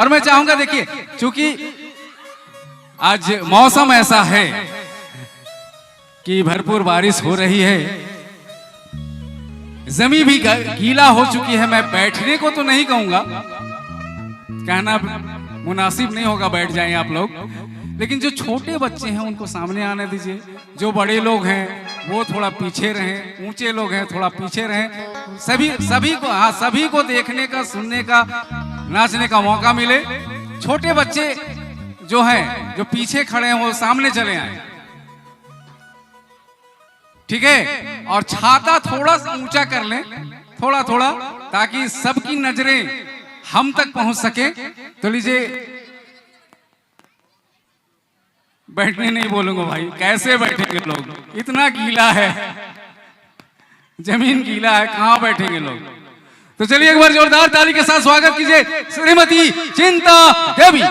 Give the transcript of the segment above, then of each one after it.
और मैं चाहूंगा देखिए, चूंकि आज मौसम ऐसा है कि भरपूर बारिश हो रही है, जमीन भी गीला हो चुकी है। मैं बैठने को तो नहीं कहूंगा, कहना मुनासिब नहीं होगा, बैठ जाएं आप लोग, लेकिन जो छोटे बच्चे हैं उनको सामने आने दीजिए। जो बड़े लोग हैं वो थोड़ा पीछे रहें, ऊंचे लोग हैं थोड़ा पीछे रहें। सभी को देखने का, सुनने का, नाचने का मौका मिले। छोटे बच्चे जो हैं, जो पीछे खड़े हैं, वो सामने चले आए, ठीक है। और छाता थोड़ा सा ऊंचा कर लें, थोड़ा थोड़ा, ताकि सबकी नजरें हम तक पहुंच सके। तो लीजिए, बैठने नहीं बोलूंगा भाई, कैसे बैठेंगे लोग, इतना गीला है, जमीन गीला है, कहां बैठेंगे लोग। तो चलिए एक बार जोरदार ताली के साथ स्वागत कीजिए श्रीमती चिंता देवी।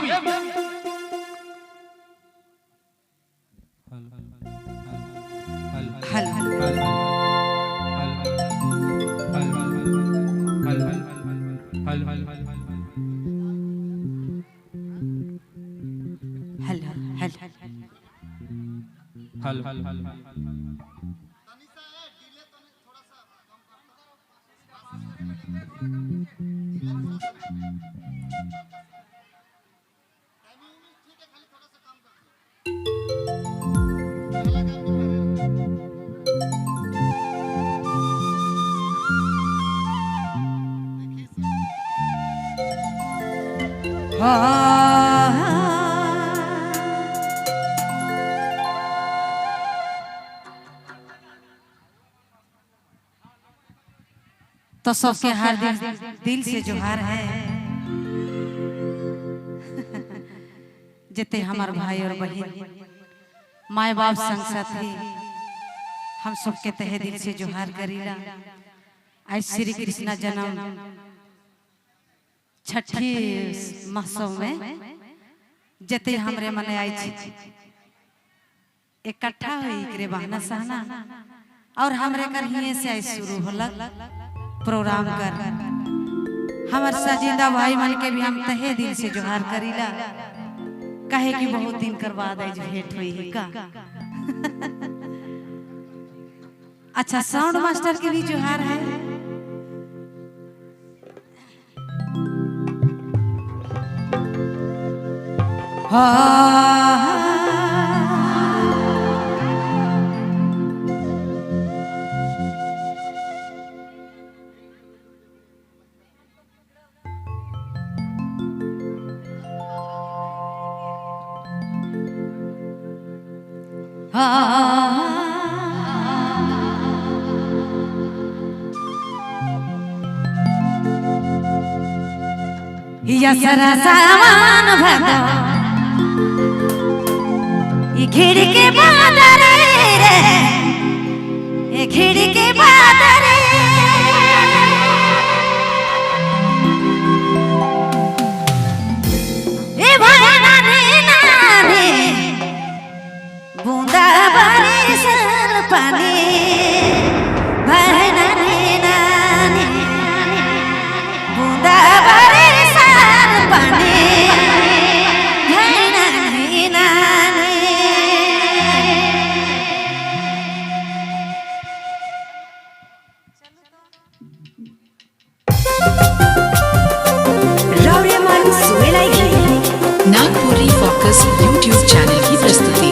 तो सबके हार्दिक दिल से जोहार है। जिते हमारे भाई और बहन, माए बाप, संग साथी, हम सबके तहे दिल से जोहार करीला। आज श्री कृष्ण जन्म छठी महोत्सव में जते हमरे मने आई छी इकट्ठा हुई करे बहाना सहना, और हमरे कर हिये से आई शुरू होला प्रोग्राम कर। हमार सजिंदा भाई मन के भी हम तहे दिल से जोहार करीला, कहे कि बहुत दिन कर बाद आज भेंट हुई है का। अच्छा, साउंड मास्टर के भी जोहार है। यसरा सामान भदा ये खिड़की बादर रे, ये खिड़की बादर ए भाई नानी नानी बूंदा बरसल पानी, भाई नानी नानी बूंदा पानी, भाई नानी नानी। नागपुरी फोकस यूट्यूब चैनल की प्रस्तुति।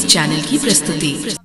चैनल की प्रस्तुति।